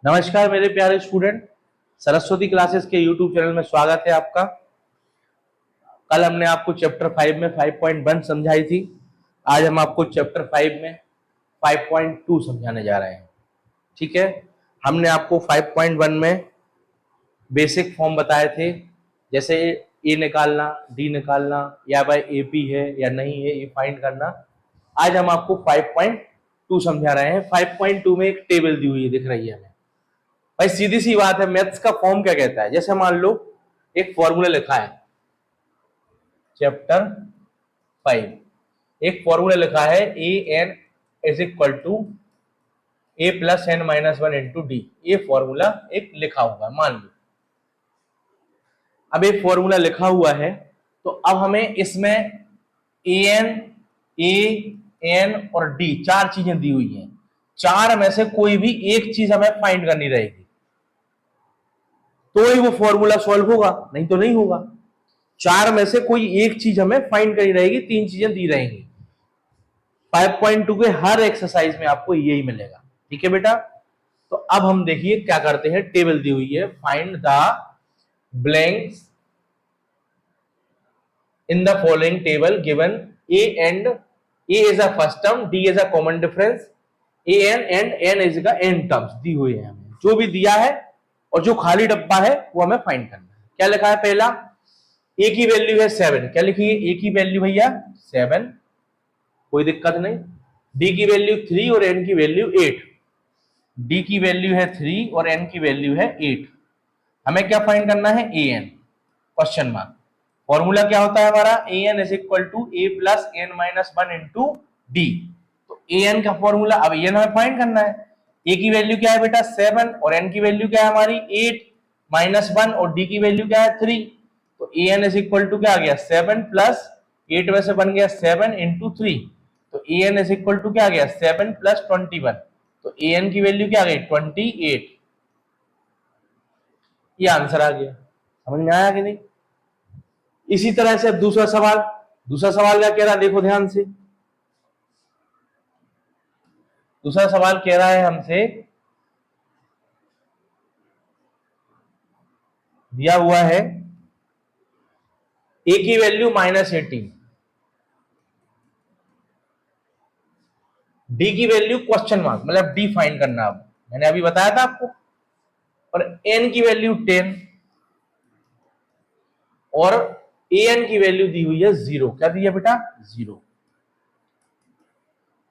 नमस्कार मेरे प्यारे स्टूडेंट, सरस्वती क्लासेस के यूट्यूब चैनल में स्वागत है आपका। कल हमने आपको चैप्टर 5 में 5.1 समझाई थी। आज हम आपको चैप्टर 5 में 5.2 समझाने जा रहे हैं। ठीक है, हमने आपको 5.1 में बेसिक फॉर्म बताए थे, जैसे ए निकालना, डी निकालना, या भाई एपी है या नहीं है ये फाइंड करना। आज हम आपको 5.2 समझा रहे हैं। 5.2 में एक टेबल दी हुई है, दिख रही है हमें। भाई सीधी सी बात है, मैथ्स का फॉर्म क्या कहता है। जैसे मान लो एक फॉर्मूला लिखा है, चैप्टर 5 एक फॉर्मूला लिखा है A N is equal to A plus N minus one into D. ये फॉर्मूला एक लिखा हुआ है, मान लो। अब एक फॉर्मूला लिखा हुआ है, तो अब हमें इसमें ए एन और डी चार चीजें दी हुई हैं। चार में से कोई भी एक चीज हमें फाइंड करनी रहेगी, तो ही वो फॉर्मूला सॉल्व होगा, नहीं तो नहीं होगा। चार में से कोई एक चीज हमें फाइंड करनी रहेगी, तीन चीजें दी रहेंगी। 5.2 के हर एक्सरसाइज में आपको यही मिलेगा। ठीक है बेटा, तो अब हम देखिए क्या करते हैं। टेबल दी हुई है, find the blanks in the following table given a and a is a first term, d is a common difference, a n and n is का एन टर्म्स दी हुई है हमें। जो भी दिया है और जो खाली डब्बा है वो हमें फाइंड करना है। क्या लिखा है? पहला, ए की वैल्यू है 7। क्या लिखिए? ए की वैल्यू भैया 7, कोई दिक्कत नहीं। डी की वैल्यू 3 और एन की वैल्यू 8। डी की वैल्यू है 3 और एन की वैल्यू है 8। हमें क्या फाइंड करना है? A N, question mark. Formula क्या होता है हमारा? A N is equal to A plus N minus one into D. तो ए एन का फॉर्मूला, अब ए एन हमें फाइंड करना है। ए की वैल्यू क्या है बेटा? 7 और एन की वैल्यू क्या है हमारी? 8 माइनस 1 और डी की वैल्यू क्या है? 3। तो A N is equal to क्या आ गया? 7 प्लस 8 में से बन गया 7 इंटू 3। तो A N is equal to क्या आ गया? 7 प्लस 21। तो ए एन की वैल्यू क्या आ गई? 28। ये आंसर आ गया। समझ में आया कि नहीं? इसी तरह से अब दूसरा सवाल क्या कह रहा है, देखो ध्यान से। दूसरा सवाल कह रहा है हमसे, दिया हुआ है ए की वैल्यू -18, डी की वैल्यू क्वेश्चन मार्क, मतलब डी फाइंड करना। अब मैंने अभी बताया था आपको। और एन की वैल्यू 10 और ए एन की वैल्यू दी हुई है 0। क्या दी है बेटा? 0।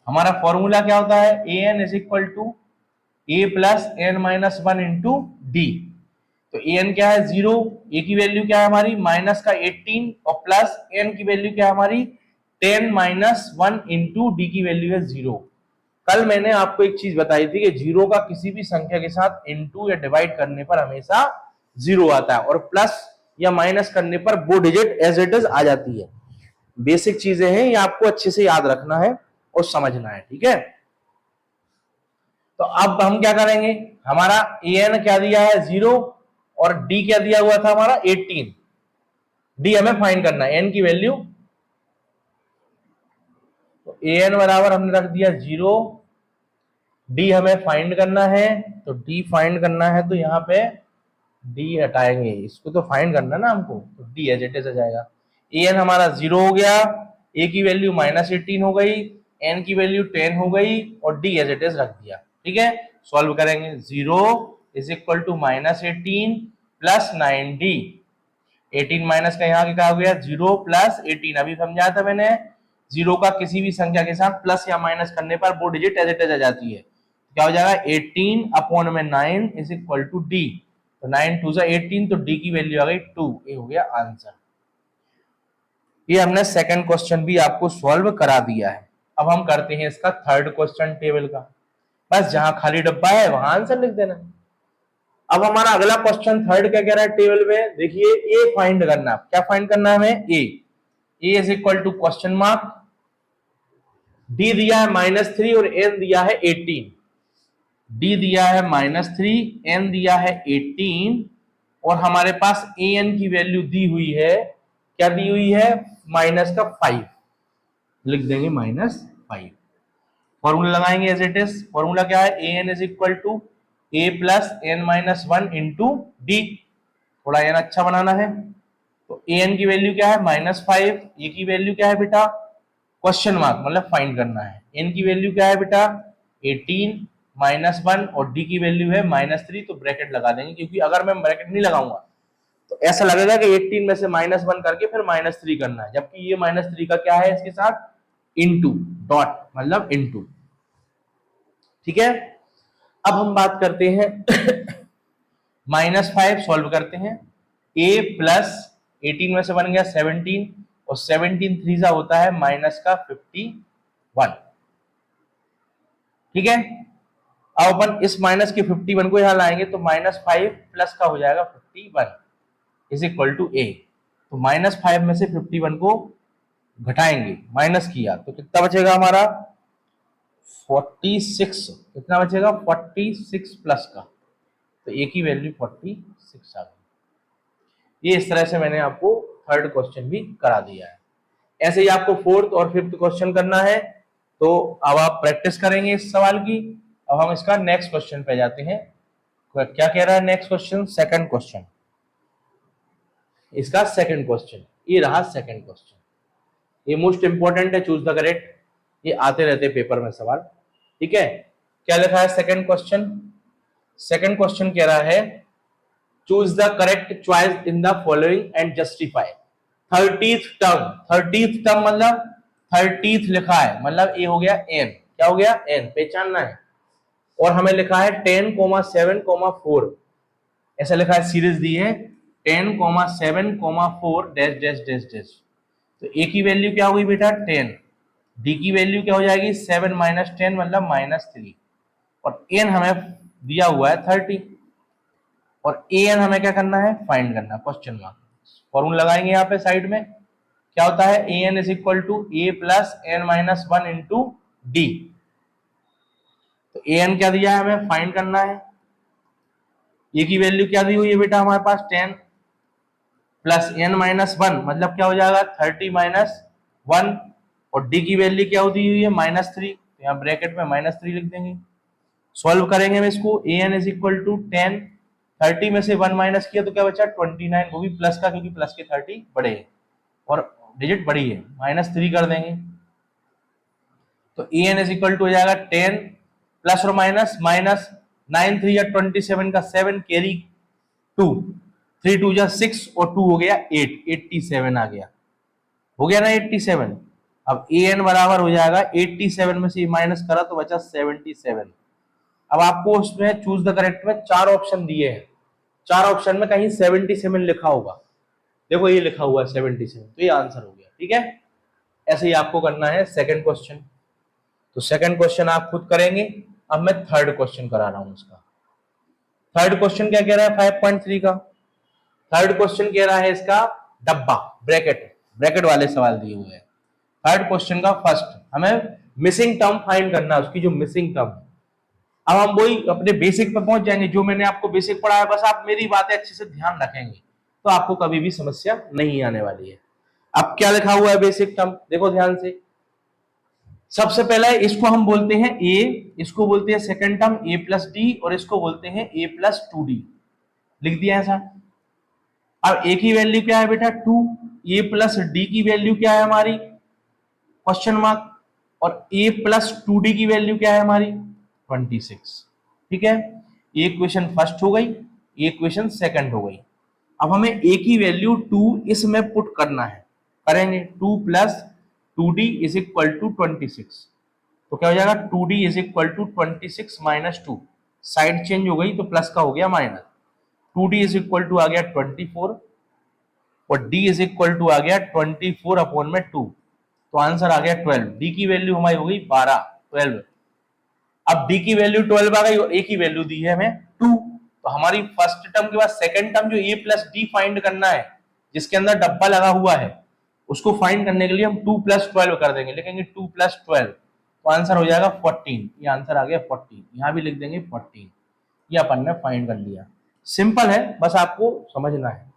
हमारा फॉर्मूला क्या होता है? A N is equal to A plus N minus one into D. तो ए एन क्या है? 0। ए की वैल्यू क्या है हमारी? माइनस का 18 और प्लस एन की वैल्यू क्या है हमारी? 10 माइनस वन इंटू डी की वैल्यू है 0। कल मैंने आपको एक चीज बताई थी कि 0 का किसी भी संख्या के साथ इंटू या डिवाइड करने पर हमेशा 0 आता है, और प्लस या माइनस करने पर वो डिजिट एज इट इज आ जाती है। बेसिक चीजें हैं, ये आपको अच्छे से याद रखना है और समझना है। ठीक है, तो अब हम क्या करेंगे? हमारा ए एन क्या दिया है? 0 और डी क्या दिया हुआ था हमारा? 18। डी हमें फाइंड करना है, एन की वैल्यू। तो ए एन बराबर हमने रख दिया 0, डी हमें फाइंड करना है। तो डी फाइंड करना है, तो यहाँ पे डी हटाएंगे, इसको तो फाइंड करना है ना हमको, तो डी एज इट इज आ जाएगा। ए एन हमारा 0 हो गया, ए की वैल्यू -18 हो गई, एन की वैल्यू 10 हो गई, और डी एज इट इज रख दिया। ठीक है, सॉल्व करेंगे। 0 is equal to -18 plus 9d। 18 minus का यहाँ क्या हो गया? 0 प्लस 18। अभी समझाया था मैंने, 0 का किसी भी संख्या के साथ प्लस या माइनस करने पर वो डिजिट एज इट इज आ जाती है। क्या हो जाएगा? 18 अपॉन में 9 इज इक्वल टू डी। तो 9 2 जा 18, तो डी की वैल्यू आ गई 2। ये हो गया आंसर। ये हमने सेकंड क्वेश्चन भी आपको सॉल्व करा दिया है। अब हम करते हैं इसका थर्ड क्वेश्चन टेबल का। बस जहां खाली डब्बा है वहां आंसर लिख देना। अब हमारा अगला क्वेश्चन थर्ड क्या कह रहा है टेबल में, देखिए ए फाइंड करना। क्या फाइंड करना है हमें? A is equal to question mark, D दिया है -3 और एन दिया है 18। डी दिया है -3, एन दिया है 18, और हमारे पास ए एन की वैल्यू दी हुई है। क्या दी हुई है? -5 लिख देंगे, -5। फॉर्मूला लगाएंगे एज इट इज। फॉर्मूला क्या है? A N is equal to a plus N minus one into D, थोड़ा एन अच्छा बनाना है। तो ए एन की वैल्यू क्या है -5, ए की वैल्यू क्या है बेटा क्वेश्चन मार्क मतलब फाइंड करना है, एन की वैल्यू क्या है बेटा 18 -1 और डी की वैल्यू है -3, तो ब्रैकेट लगा देंगे क्योंकि अगर मैं ब्रैकेट नहीं लगाऊंगा तो ऐसा लगेगा कि 18 में से -1 करके फिर -3 करना है, जबकि ये -3 का क्या है इसके साथ इनटू डॉट मतलब इनटू। ठीक है, अब हम बात करते हैं -5 सॉल्व करते हैं, a प्लस 18 में से बन गया 17 और 17 3 होता है माइनस का 51। ठीक है, अब अपन इस माइनस के 51 को यहां लाएंगे तो -5 प्लस का हो जाएगा 51 इज इक्वल टू a। तो -5 में से 51 को घटाएंगे, माइनस किया तो कितना बचेगा हमारा 46, कितना बचेगा 46 प्लस का, तो a की वैल्यू 46 आ गई। ये इस तरह से मैंने आपको थर्ड क्वेश्चन भी करा दिया है। ऐसे ही आपको फोर्थ और फिफ्थ क्वेश्चन करना है, तो अब आप प्रैक्टिस करेंगे इस सवाल की। अब हम इसका नेक्स्ट क्वेश्चन पे जाते हैं। क्या कह रहा है नेक्स्ट क्वेश्चन, सेकंड क्वेश्चन, इसका सेकंड क्वेश्चन ये रहा सेकंड क्वेश्चन, ये मोस्ट इंपॉर्टेंट है, चूज द करेक्ट, ये आते रहते पेपर में सवाल। ठीक है, क्या लिखा है सेकंड क्वेश्चन, सेकंड क्वेश्चन कह रहा है choose the correct choice in the following and justify 30th term. 30th term मतलब 30th लिखा है मतलब ये हो गया n, क्या हो गया n, पहचानना है। और हमें लिखा है 10, 7, 4, ऐसा लिखा है सीरीज दी है 10, 7, 4 डैश डैश डैश डैश। तो a की वैल्यू क्या होगी बेटा 10, d की वैल्यू क्या हो जाएगी 7 - 10 मतलब -3, और n हमें दिया हुआ है 30, और ए एन हमें क्या करना है फाइंड करना, क्वेश्चन मार्क। फॉर्मूला लगाएंगे यहाँ पे साइड में, क्या होता है A N is equal to A plus N minus one into D. तो ए एन क्या दिया है हमें फाइंड करना है, ए की वैल्यू क्या दी हुई है बेटा हमारे पास 10 प्लस एन माइनस वन मतलब क्या हो जाएगा 30 - 1, और डी की वैल्यू क्या दी हुई है -3, तो यहाँ ब्रैकेट में -3 लिख देंगे। सॉल्व करेंगे हम इसको, ए एन इज इक्वल टू 10, 30 में से 1 माइनस किया तो क्या बचा 29, वो भी प्लस का क्योंकि प्लस के 30 बड़े हैं और डिजिट बड़ी है, -3 कर देंगे। तो A N is equal to हो जाएगा 10 प्लस और माइनस माइनस 9 3 या 27 का 7 कैरी 2, 3 2 जा 6 और 2 हो गया 8, 87 आ गया, हो गया ना 87। अब ए एन बराबर हो जाएगा 87 में से माइनस करा तो बचा 77। अब आपको उसमें चूज द करेक्ट में 4 ऑप्शन दिए हैं, 4 ऑप्शन में कहीं 77 लिखा होगा, देखो ये लिखा हुआ है 77, तो ये आंसर हो गया। ठीक है, ऐसे ही आपको करना है सेकंड क्वेश्चन। तो सेकंड क्वेश्चन आप खुद करेंगे। अब मैं थर्ड क्वेश्चन करा रहा हूं उसका। थर्ड क्वेश्चन क्या कह रहा है 5.3 का, थर्ड क्वेश्चन कह रहा है इसका डब्बा ब्रैकेट, ब्रैकेट वाले सवाल दिए हुए हैं। थर्ड क्वेश्चन का फर्स्ट हमें मिसिंग टर्म फाइंड करना है, उसकी जो मिसिंग टर्म। अब हम वही अपने बेसिक पे पहुंच जाएंगे, जो मैंने आपको बेसिक पढ़ाया बस आप मेरी बातें अच्छे से ध्यान रखेंगे तो आपको कभी भी समस्या नहीं आने वाली है। अब क्या लिखा हुआ है बेसिक टर्म, देखो ध्यान से। सबसे पहले इसको हम बोलते हैं ए, इसको बोलते हैं सेकंड टर्म ए प्लस डी, और इसको बोलते हैं ए प्लस 2d, लिख दिया ऐसा। अब ए की वैल्यू क्या है बेटा 2, ए प्लस डी की वैल्यू क्या है हमारी क्वेश्चन मार्क, और a प्लस 2d की वैल्यू क्या है हमारी 26। ठीक है, ये इक्वेशन फर्स्ट हो गई, ये इक्वेशन सेकंड हो गई। अब हमें a की वैल्यू 2 इसमें पुट करना है, करेंगे 2 plus 2d is equal to 26, तो क्या हो जाएगा 2d is equal to 26 minus 2, side change हो गई तो प्लस का हो गया minus, 2d is equal to आ गया 24 और d इज इक्वल टू आ गया 24 अपॉन में 2, तो आंसर आ गया 12। डी की वैल्यू हमारी हो गई 12, 12। अब डी की वैल्यू 12 आ गई और ए की वैल्यू दी है हमें 2, तो हमारी फर्स्ट टर्म के बाद सेकंड टर्म जो ए प्लस डी फाइंड करना है, जिसके अंदर डब्बा लगा हुआ है, उसको फाइंड करने के लिए हम 2 + 12 कर देंगे, लिखेंगे 2 + 12, तो आंसर हो जाएगा 14। ये आंसर आ गया 14, यहां भी लिख देंगे 14। ये अपन ने फाइंड कर लिया, सिंपल है, बस आपको समझना है।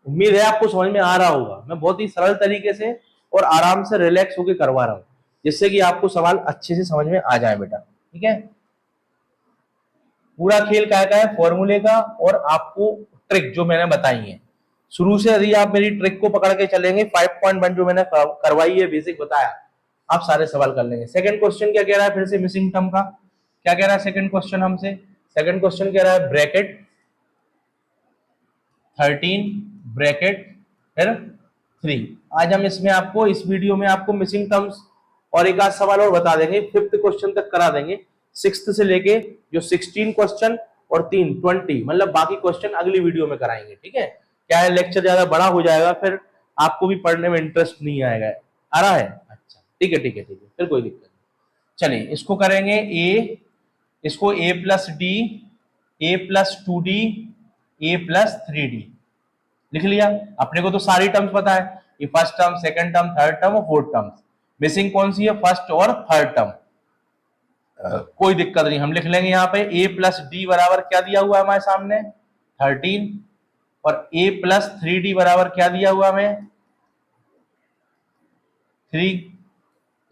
उम्मीद है आपको समझ में आ रहा होगा, मैं बहुत ही सरल तरीके से और आराम से रिलैक्स होकर करवा रहा हूं। जिससे कि आपको सवाल अच्छे से समझ में आ जाए बेटा। ठीक है, पूरा खेल क्या है, फॉर्मूले का और आपको ट्रिक जो मैंने बताई है। शुरू से यदि आप मेरी ट्रिक को पकड़ के चलेंगे, 5.1 जो मैंने करवाई है, बेसिक बताया, आप सारे सवाल कर लेंगे। सेकंड क्वेश्चन क्या कह रहा है, फिर से मिसिंग टर्म का क्या कह रहा है सेकंड क्वेश्चन हमसे। सेकंड क्वेश्चन कह रहा है ब्रैकेट 13 ब्रैकेट फिर 3। आज हम इसमें आपको, इस वीडियो में आपको मिसिंग टर्म्स और एक आध सवाल और बता देंगे, 5th क्वेश्चन तक करा देंगे। 6th से लेके जो 16 क्वेश्चन और 20 मतलब बाकी क्वेश्चन अगली वीडियो में कराएंगे। ठीक है, क्या है, लेक्चर ज्यादा बड़ा हो जाएगा, फिर आपको भी पढ़ने में इंटरेस्ट नहीं आएगा। आ रहा है, अच्छा ठीक है ठीक है ठीक है, फिर कोई दिक्कत नहीं। चलिए इसको करेंगे ए, इसको a plus d, a plus 2d, a plus 3d लिख लिया। अपने को तो सारी टर्म्स पता है, ये first term, second term, third term और फोर्थ टर्म। मिसिंग कौन सी है, फर्स्ट और थर्ड टर्म। कोई दिक्कत नहीं, हम लिख लेंगे यहाँ पे a प्लस डी बराबर क्या दिया हुआ है हमारे सामने 13, और a प्लस 3d बराबर क्या दिया हुआ हमें 3।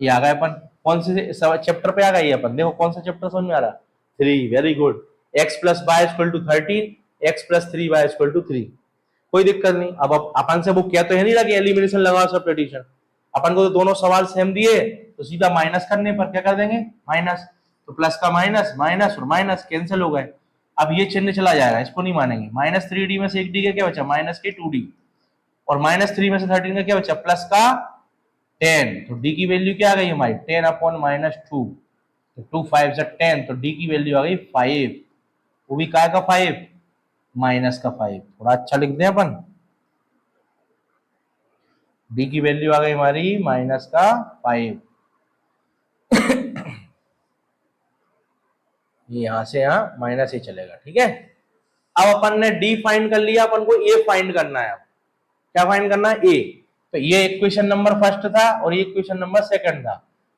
ये आ गए अपन कौन से चैप्टर पे आ गए अपन, देखो कौन सा चैप्टर समझ में आ रहा, 3। Very good, x plus y equal to 13, x plus 3y equal to 3। कोई दिक्कत नहीं। अब अपन से वो क्या तो है नहीं लगे एलिमिनेशन लगाओ सब्स्टिट्यूशन, अपन को तो दोनों सवाल सेम दिए, तो सीधा माइनस करने पर क्या कर देंगे माइनस, तो प्लस का माइनस, माइनस और माइनस कैंसिल हो गए। अब ये चिन्ह चला जाएगा, इसको नहीं मानेंगे। माइनस 3d में से 1d का क्या बचा, माइनस के 2d, और माइनस 3 में से 13 का क्या बचा, प्लस का 10। तो d की वैल्यू क्या आ गई हमारी 10 अपॉन माइनस 2, तो 2 5 से 10, तो d की वैल्यू आ गई 5। वो भी काय का 5, माइनस का 5। थोड़ा अच्छा लिख दें अपन, डी की वैल्यू आ गई हमारी माइनस का 5। ये यहां से यहां माइनस ही चलेगा। ठीक है, अब अपन ने डी फाइंड कर लिया, अपन को ए फाइंड करना है। अब क्या फाइंड करना है, ए। तो ये इक्वेशन नंबर फर्स्ट था और ये इक्वेशन नंबर सेकंड था।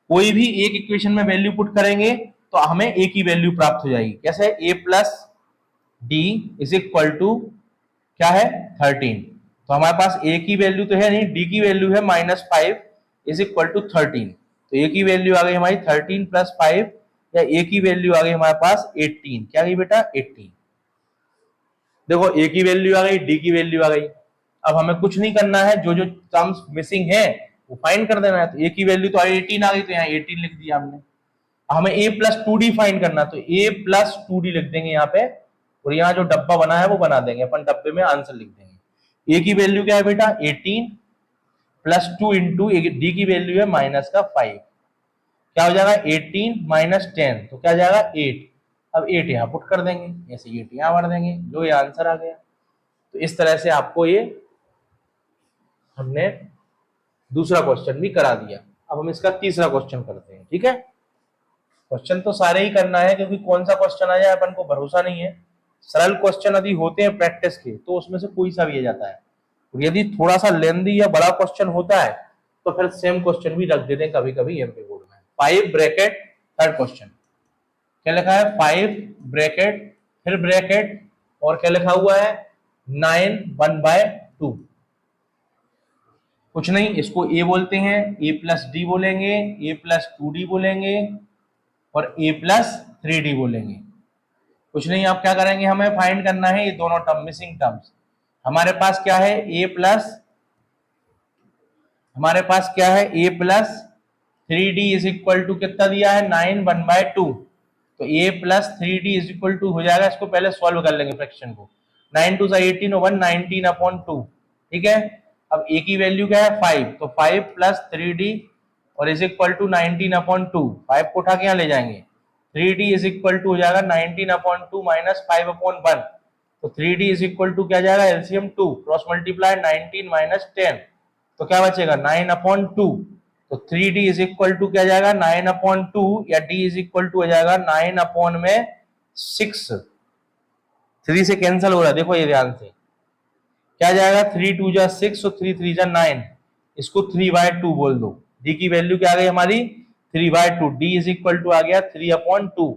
कोई भी एक इक्वेशन में वैल्यू पुट करेंगे तो हमें ए की वैल्यू प्राप्त हो जाएगी। कैसे, A plus D is equal to क्या है 13। तो हमारे पास ए की वैल्यू तो है नहीं, डी की वैल्यू है -5 इज इक्वल टू 13। तो ए की वैल्यू आ गई हमारी 13 प्लस 5, या ए की वैल्यू आ गई हमारे पास 18। क्या गई बेटा 18। देखो ए की वैल्यू आ गई, डी की वैल्यू आ गई। अब हमें कुछ नहीं करना है, जो जो टर्म्स मिसिंग है वो फाइंड कर देना है। तो ए की वैल्यू तो 18 आ गई, तो यहाँ 18 लिख दिया हमने। हमें a प्लस 2d फाइंड करना, तो a प्लस 2d लिख देंगे यहाँ पे, और यहाँ जो डब्बा बना है वो बना देंगे अपन, डब्बे में आंसर लिख देंगे। a की वैल्यू क्या है बेटा 18 प्लस 2 इंटू डी की वैल्यू है माइनस का 5। क्या हो जाएगा 18 माइनस 10, तो क्या जाएगा 8। अब 8 यहाँ पुट कर देंगे, ऐसे 8 यहाँ भर देंगे, जो ये आंसर आ गया। तो इस तरह से आपको ये हमने दूसरा क्वेश्चन भी करा दिया। अब हम इसका तीसरा क्वेश्चन करते हैं। ठीक है, क्वेश्चन तो सारे ही करना है, क्योंकि कौन सा क्वेश्चन आ जाए अपन को भरोसा नहीं है। सरल क्वेश्चन यदि होते हैं प्रैक्टिस के तो उसमें से कोई सा भी आ जाता है, और यदि थोड़ा सा लेंदी या बड़ा क्वेश्चन होता है तो फिर सेम क्वेश्चन भी रख देते हैं कभी कभी एमपी बोर्ड में। 5 ब्रैकेट थर्ड क्वेश्चन क्या लिखा है, 5 ब्रैकेट फिर ब्रैकेट और क्या लिखा हुआ है 9 1/2। कुछ नहीं, इसको ए बोलते हैं, ए प्लस डी बोलेंगे, ए प्लस 2d बोलेंगे, और a प्लस 3d बोलेंगे। कुछ नहीं, आप क्या करेंगे, हमें फाइंड करना है ये दोनों टर्म मिसिंग टर्म्स। हमारे पास क्या है a प्लस, हमारे पास क्या है a plus 3d is equal to कितना दिया है 9 1/2। तो a plus 3d is equal to हो जाएगा, इसको पहले सॉल्व कर लेंगे फ्रैक्शन को। 9 2 18 और 1 19 अपॉन 2। ठीक है, अब a की वैल्यू क्या है 5, तो 5 प्लस 3d और इज इक्वल टू 19 अपॉन 2। 5 को उठा के यहाँ ले जाएंगे, 3d इज इक्वल टू हो जाएगा 19 अपॉन 2 माइनस 5 अपॉन 1। तो 3d इज इक्वल टू क्या जाएगा एलसीएम 2, क्रॉस मल्टीप्लाई 19 माइनस 10, तो क्या बचेगा 9 अपॉन 2। तो 3d इज इक्वल टू क्या जाएगा 9 अपॉन 2, या d इज इक्वल टू हो जाएगा 9 अपॉन में 6। 3 से कैंसिल हो रहा है, देखो ये ध्यान से क्या जाएगा 3 2 जा 6 और 3 3 जा 9, इसको 3/2 बोल दो। d की वैल्यू क्या आ गई हमारी 3/2, d इज इक्वल टू आ गया 3/2,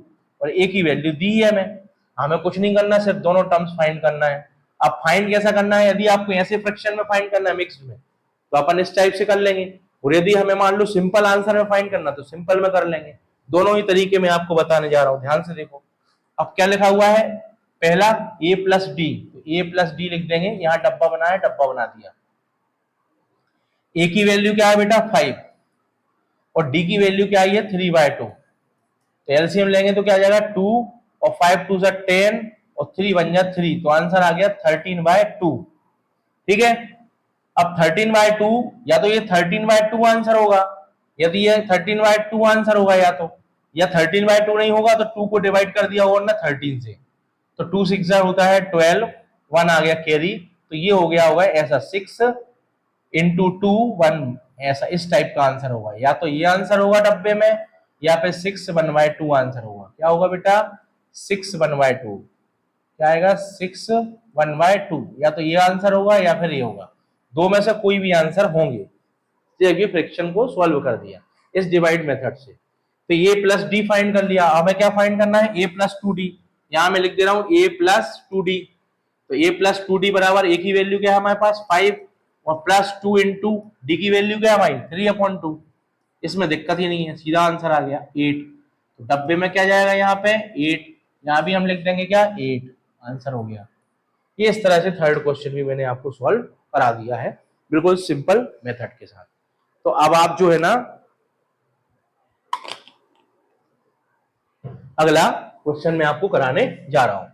और a की वैल्यू दी है हमें कुछ नहीं करना, सिर्फ दोनों टर्म्स फाइंड करना है। अब फाइंड कैसा करना है, यदि आपको ऐसे फ्रैक्शन में फाइंड करना है मिक्स्ड में, तो अपन इस टाइप से कर लेंगे। और यदि हमें मान लो सिंपल आंसर में फाइंड करना तो सिंपल में कर लेंगे। दोनों ही तरीके मैं आपको बताने जा रहा हूं, ध्यान से देखो। अब क्या लिखा हुआ है, पहला a प्लस डी, तो a प्लस डी लिख देंगे, यहां डब्बा बना है, डब्बा बना दिया। a की वैल्यू क्या है बेटा 5 और d की वैल्यू क्या आई है 3/2, तो एलसीएम लेंगे तो क्या आ जाएगा 2 और 5 2 10 और 3 बन जा 3, तो आंसर आ गया 13/2। ठीक है, अब 13/2 या तो ये 13/2 आंसर होगा, यदि ये 13/2 आंसर होगा या 13/2 नहीं होगा तो 2 को डिवाइड कर दिया होगा ना 13 से, तो 2 6 होता है 12, 1 आ गया कैरी, तो ये हो गया होगा ऐसा 6 इंटू 2 1, ऐसा इस टाइप का आंसर होगा। या तो ये आंसर होगा डब्बे में या फिर 6 1/2 आंसर होगा। क्या होगा बेटा 6 1/2, क्या आएगा 6 1/2, या तो ये आंसर होगा या फिर ये होगा, दो में से कोई भी आंसर होंगे। तो अभी फ्रैक्शन को सॉल्व कर दिया इस डिवाइड मेथड से, तो ए प्लस डी फाइंड कर लिया। हमें क्या फाइंड करना है ए प्लस 2d, यहां मैं लिख दे रहा हूं ए प्लस 2d, तो ए प्लस 2d बराबर ए की वैल्यू क्या है हमारे पास 5 और प्लस 2 इंटू डी की वैल्यू क्या है भाई 3/2, इसमें दिक्कत ही नहीं है, सीधा आंसर आ गया 8। तो डब्बे में क्या जाएगा यहाँ पे 8, यहाँ भी हम लिख देंगे क्या 8, आंसर हो गया। ये इस तरह से थर्ड क्वेश्चन भी मैंने आपको सॉल्व करा दिया है बिल्कुल सिंपल मेथड के साथ। तो अब आप जो है ना अगला क्वेश्चन मैं आपको कराने जा रहा हूं,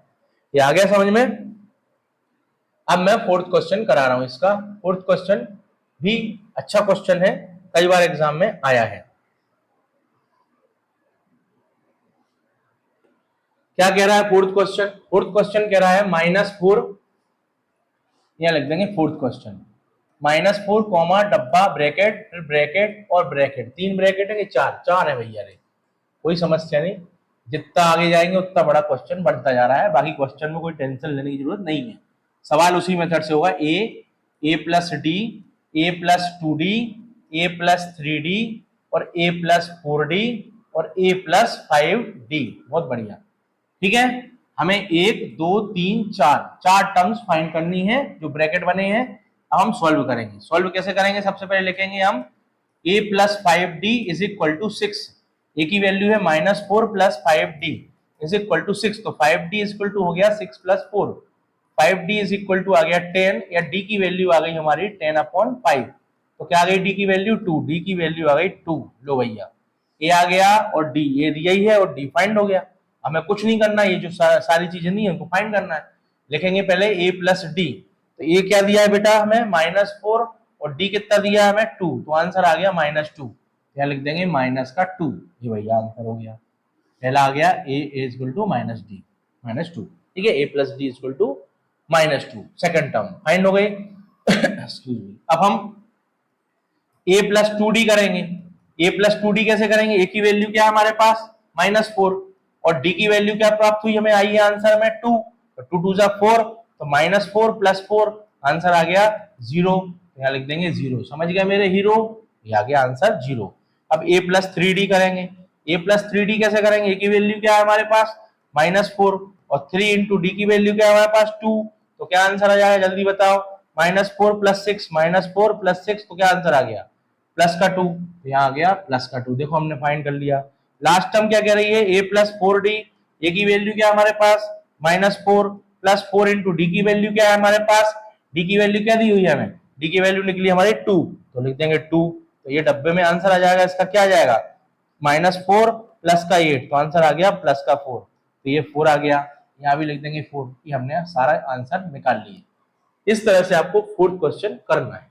ये आ गया समझ में। अब मैं फोर्थ क्वेश्चन करा रहा हूं, इसका फोर्थ क्वेश्चन भी अच्छा क्वेश्चन है, कई बार एग्जाम में आया है। क्या कह रहा है फोर्थ क्वेश्चन, फोर्थ क्वेश्चन कह रहा है -4, यहां लिख देंगे फोर्थ क्वेश्चन -4 कॉमा डब्बा ब्रैकेट फिर ब्रैकेट और ब्रैकेट, 3 ब्रैकेट है कि 4 है भैया रे, कोई समस्या नहीं, जितना आगे जाएंगे उतना बड़ा क्वेश्चन बढ़ता जा रहा है, बाकी क्वेश्चन में कोई टेंशन लेने की जरूरत नहीं है, सवाल उसी मेथड से होगा। ए प्लस डी, ए प्लस 2d, ए प्लस 3d और ए प्लस 4d और ए प्लस 5d, बहुत बढ़िया। ठीक है, हमें 1 2 3 4 टर्म्स फाइंड करनी है जो ब्रैकेट बने हैं। अब हम सॉल्व करेंगे, सॉल्व कैसे करेंगे, सबसे पहले लिखेंगे हम a plus 5d is equal to 6, a की वैल्यू है -4 plus 5d is equal to 6, तो 5d इज इक्वल टू हो गया 6 plus 4, 5d is equal to आ गया 10, या d की वैल्यू आ गई हमारी 10/5, तो क्या आ गई d की वैल्यू 2, d की वैल्यू आ गई 2, लो भैया a आ गया और d ये दिया ही है और d फाइंड हो गया। हमें कुछ नहीं करना, ये जो सारी चीजें नहीं है उनको फाइंड करना है। लिखेंगे पहले a प्लस डी, तो ये क्या दिया है बेटा हमें -4 और d कितना दिया है हमें 2, तो आंसर आ गया -2, क्या लिख देंगे -2, ये भैया आंसर हो गया, पहला आ गया a is equal to -d -2, ठीक है, a plus D is equal to -2, second term find हो गई। एक्सक्यूज मी, अब हम a प्लस 2d करेंगे, a प्लस 2d कैसे करेंगे, a की वैल्यू क्या है हमारे पास -4 और d की वैल्यू क्या प्राप्त हुई हमें, आई है आंसर में 2, तो 2 2 4, तो -4 प्लस 4 आंसर आ गया 0, यहाँ लिख देंगे 0, समझ गया मेरे हीरो, ये आ गया आंसर 0। अब a प्लस 3d करेंगे, a प्लस 3d कैसे करेंगे, a की वैल्यू क्या है हमारे पास -4 और 3 इंटू डी की वैल्यू क्या है हमारे पास 2, तो क्या आंसर आ जाएगा जल्दी बताओ, -4 प्लस 6, -4 प्लस 6, तो क्या आंसर आ गया प्लस का 2, यहाँ आ गया प्लस का 2, देखो हमने फाइंड कर लिया। लास्ट टर्म क्या कह रही है a प्लस 4d, ए की वैल्यू क्या है हमारे पास -4 प्लस 4 इंटू डी की वैल्यू क्या है हमारे पास, डी की वैल्यू क्या दी हुई है हमें, डी की वैल्यू निकली हमारी 2, तो लिख देंगे 2, तो ये डब्बे में आंसर आ जाएगा, इसका क्या आ जाएगा -4 प्लस का 8, तो आंसर आ गया प्लस का 4, तो ये 4 आ गया, यहाँ भी लिख देंगे 4, ये हमने सारा आंसर निकाल लिए। इस तरह से आपको फोर्थ क्वेश्चन करना है,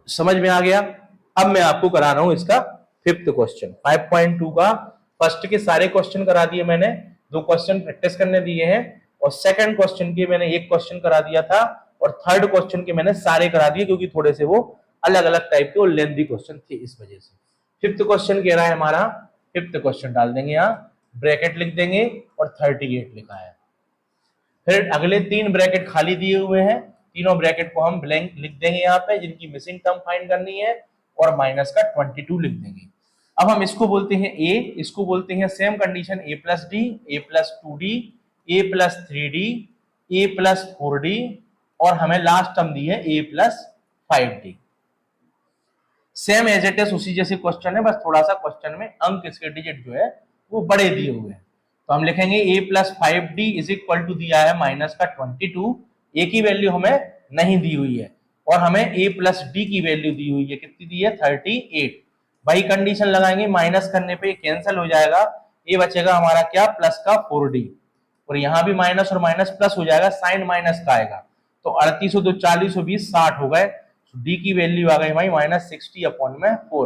समझ में आ गया। अब मैं आपको करा रहा हूं इसका फिफ्थ क्वेश्चन, 5.2 का फर्स्ट के सारे क्वेश्चन करा दिए मैंने, 2 क्वेश्चन प्रैक्टिस करने दिए हैं और सेकंड क्वेश्चन के मैंने 1 क्वेश्चन करा दिया था और थर्ड क्वेश्चन के मैंने सारे करा दिए क्योंकि थोड़े से वो अलग अलग टाइप के और लेंथी क्वेश्चन थे इस वजह से। फिफ्थ क्वेश्चन कह रहा है हमारा, फिफ्थ क्वेश्चन डाल देंगे यहाँ, ब्रैकेट लिख देंगे और 38 लिखा है, फिर अगले 3 ब्रैकेट खाली दिए हुए हैं, तीनों ब्रैकेट को हम ब्लैंक लिख देंगे यहाँ पे, जिनकी मिसिंग टर्म फाइंड करनी है और माइनस का 22 लिख देंगे। अब हम इसको बोलते हैं a, इसको बोलते हैं same condition a plus d, a plus 2d, a plus 3d, a plus 4d और हमें लास्ट टर्म दी है a plus 5d। Same as it is उसी जैसे क्वेश्चन है, बस थोड़ा सा क्वेश्चन में अंक इसके डिजिट जो है वो बड़े दिए हुए हैं। तो हम लिखेंगे a plus 5d is equal to दिया है माइनस का 22, a की वैल्यू हमें नहीं दी हुई है और हमें a प्लस d की वैल्यू दी हुई है, कितनी दी है 38। वही कंडीशन लगाएंगे, माइनस करने पे कैंसिल हो जाएगा, ये बचेगा हमारा क्या प्लस का 4d, और यहाँ भी माइनस और माइनस प्लस हो जाएगा, साइन माइनस का आएगा, तो 38 2 40 20 60 हो गए। डी की वैल्यू आ गई भाई माइनस 60 अपॉन में 4,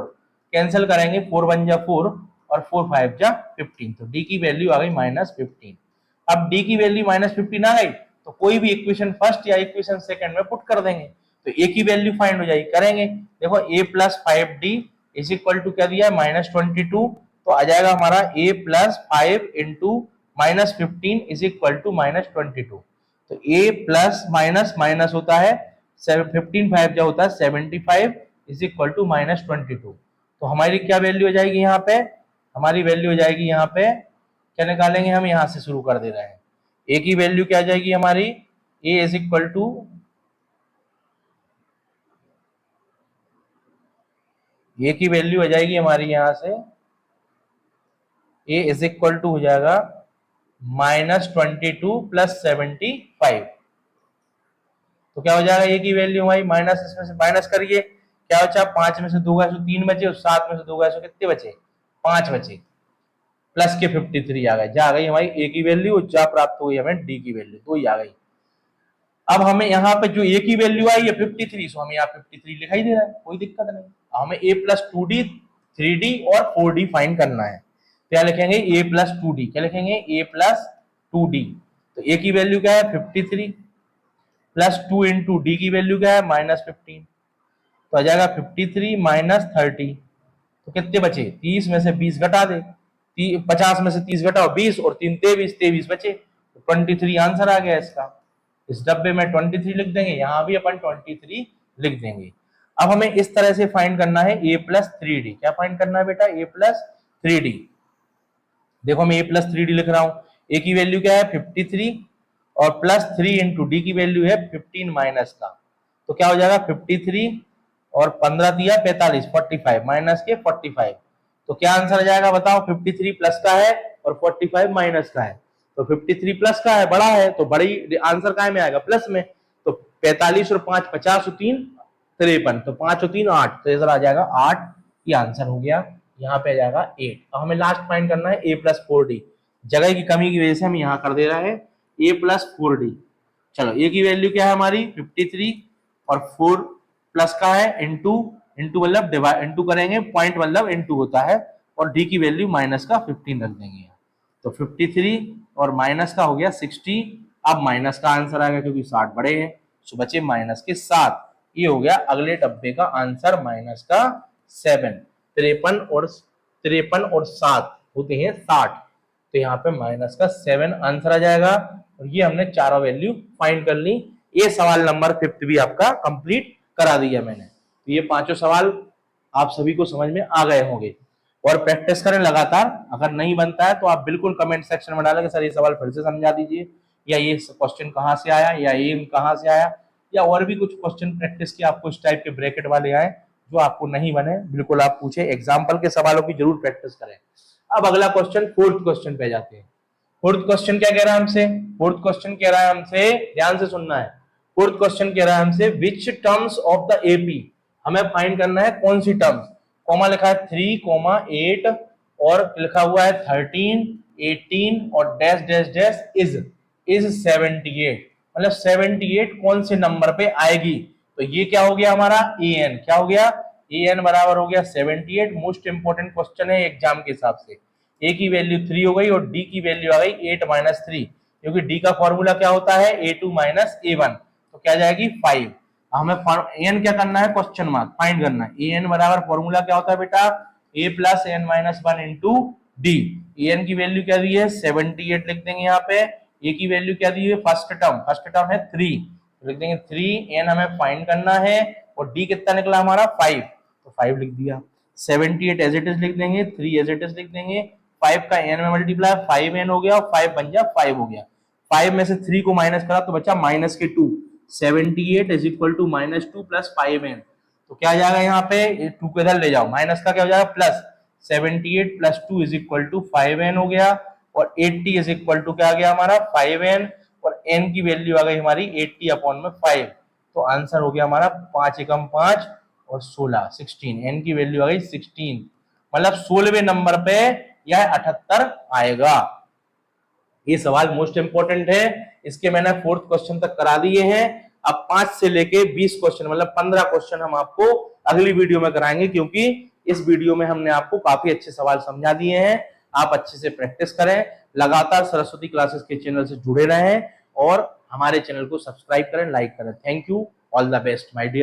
कैंसिल करेंगे 4 1 जा 4 और 4 5 जा 15, तो डी की वैल्यू आ गई माइनस 15। अब डी की वैल्यू माइनस 15 आ गई तो कोई भी इक्वेशन फर्स्ट या इक्वेशन सेकंड में पुट कर देंगे, तो ए की वैल्यू फाइंड हो जाएगी, करेंगे देखो A plus 5d is equal to क्या दिया है माइनस 22, तो आ जाएगा हमारा a plus 5 into minus 15 is equal to minus 22, तो a प्लस माइनस माइनस होता है 15 5 जो होता है 75 इज इक्वल टू माइनस 22, तो हमारी क्या वैल्यू हो जाएगी यहाँ पे, हमारी वैल्यू हो जाएगी यहाँ पे क्या निकालेंगे हम, यहाँ से शुरू कर दे रहे हैं, a की वैल्यू क्या आ जाएगी हमारी, a is equal to a की वैल्यू हो जाएगी हमारी यहाँ से a इज इक्वल टू हो जाएगा -22 प्लस 75, तो क्या हो जाएगा a की वैल्यू हमारी माइनस, इसमें से माइनस करिए क्या बचा, 5 में से 2 गए तो 3 बचे और 7 में से 2 गए तो कितने बचे, 5 बचे, प्लस के 53 आ गए, जा गई हमारी a की वैल्यू और जा प्राप्त हुई हमें d की वैल्यू, तो ही आ गई। अब हमें यहाँ पे जो a की वैल्यू आई है 53, सो हमें यहाँ 53 लिखा ही दे रहा है, कोई दिक्कत नहीं। हमें a प्लस 2d 3d और 4d फाइंड करना है, क्या लिखेंगे a प्लस 2d, क्या लिखेंगे a प्लस 2d, तो a की वैल्यू क्या है 53 प्लस 2 इंटू डी की वैल्यू क्या है -15, तो आ जाएगा 53 माइनस 30, तो कितने बचे 30 में से 20 घटा दे, 50 में से 30 घटाओ 20 और 3 23, 23 बचे, तो 23 आंसर आ गया इसका। इस डब्बे में 23 लिख देंगे, यहां भी अपन 23 लिख देंगे। अब हमें इस तरह से फाइंड करना है a प्लस 3d, क्या फाइंड करना है बेटा a प्लस 3d, देखो मैं a प्लस 3d लिख रहा हूं, a की वैल्यू क्या है 53 और प्लस 3 इंटू डी की वैल्यू है 15 माइनस का, तो क्या हो जाएगा 53 और 15 दिया 45 45 माइनस के 45, तो क्या आंसर आ जाएगा बताओ, 53 प्लस का है और 45 माइनस का है, तो 53 प्लस का है बड़ा है, तो बड़ी आंसर काय में आएगा प्लस में, तो 45 और 5 50 और 3 53, तो 5 और 3 8, तो इधर आ जाएगा 8, ये आंसर हो गया, यहाँ पे आ जाएगा 8। अब हमें लास्ट फाइंड करना है a प्लस 4d, जगह की कमी की वजह से हम यहाँ कर दे रहे हैं a प्लस 4d, चलो a की वैल्यू क्या है हमारी 53 और 4 प्लस का है इंटू, इंटू मतलब डिवाइड, इंटू करेंगे पॉइंट मतलब इंटू होता है, और d की वैल्यू माइनस का 15 रख देंगे, तो 53 और माइनस का हो गया 60, अब माइनस का आंसर आ गया क्योंकि 60 बड़े हैं, सो बचे माइनस के 7, ये हो गया अगले डब्बे का आंसर माइनस का 7, 53 और 7 होते हैं 60, तो यहाँ पे माइनस का 7 आंसर आ जाएगा, और ये हमने चारों वैल्यू फाइंड कर ली। ये सवाल नंबर 5 भी आपका कंप्लीट करा दिया मैंने, तो ये पांचों सवाल आप सभी को समझ में आ गए होंगे, और प्रैक्टिस करें लगातार, अगर नहीं बनता है तो आप बिल्कुल कमेंट सेक्शन में डालें कि सर ये सवाल फिर से समझा दीजिए, या ये क्वेश्चन कहाँ से आया, या ये कहाँ से आया, या और भी कुछ क्वेश्चन प्रैक्टिस के आपको इस टाइप के ब्रैकेट वाले आए जो आपको नहीं बने, बिल्कुल आप पूछे, एग्जाम्पल के सवालों की जरूर प्रैक्टिस करें। अब अगला क्वेश्चन, फोर्थ क्वेश्चन पे जाते हैं। फोर्थ क्वेश्चन क्या कह रहा है हमसे, फोर्थ क्वेश्चन कह रहा है हमसे, ध्यान से सुनना है, फोर्थ क्वेश्चन कह रहा है हमसे विच टर्म्स ऑफ द एपी, हमें फाइंड करना है कौन सी टर्म्स, कॉमा लिखा है 3, 8 और लिखा हुआ है 13, 18 और डैश डैश डैश इज 78, मतलब 78 कौन से नंबर पे आएगी, तो ये क्या हो गया हमारा an, क्या हो गया an बराबर हो गया 78, मोस्ट इंपोर्टेंट क्वेश्चन है एग्जाम के हिसाब से, a की वैल्यू 3 हो गई और d की वैल्यू आ गई 8 माइनस 3, क्योंकि d का फॉर्मूला क्या होता है a2 माइनस a1, तो क्या जाएगी 5, हमें an क्या करना है क्वेश्चन मार्क फाइंड करना है, an बराबर फॉर्मूला क्या होता है बेटा a plus n minus 1 into D, an की वैल्यू क्या दी है 78 लिख देंगे यहाँ पे, a की वैल्यू क्या दी है फर्स्ट टर्म है 3, तो लिख देंगे 3, n हमें फाइंड करना है और d कितना निकला हमारा 5, तो 5 लिख दिया, 78 एज इट इज लिख देंगे, 3 एज इट इज लिख देंगे, 5 का n में मल्टीप्लाई 5n हो गया और 5 बन गया 5 हो गया, 5 में से 3 को माइनस करा तो बचा माइनस के 2, 78 is equal to -2 plus 5n, तो क्या आ जाएगा यहाँ पे 2 को इधर ले जाओ, माइनस का क्या हो जाएगा plus 78 plus 2 is equal to 5n हो गया, और 80 इज इक्वल टू क्या आ गया हमारा 5n, और n की वैल्यू आ गई हमारी 80 अपॉन में 5। तो आंसर हो गया हमारा 5 एकम 5 और 16 16, n की वैल्यू आ गई 16, मतलब 16वें नंबर पे यह 78 आएगा। ये सवाल मोस्ट इंपोर्टेंट है, इसके मैंने 4th क्वेश्चन तक करा दिए हैं। अब 5 से लेके 20 क्वेश्चन मतलब 15 क्वेश्चन हम आपको अगली वीडियो में कराएंगे, क्योंकि इस वीडियो में हमने आपको काफी अच्छे सवाल समझा दिए हैं। आप अच्छे से प्रैक्टिस करें, लगातार सरस्वती क्लासेस के चैनल से जुड़े रहें और हमारे चैनल को सब्सक्राइब करें, लाइक करें। Thank you, all the best my dear.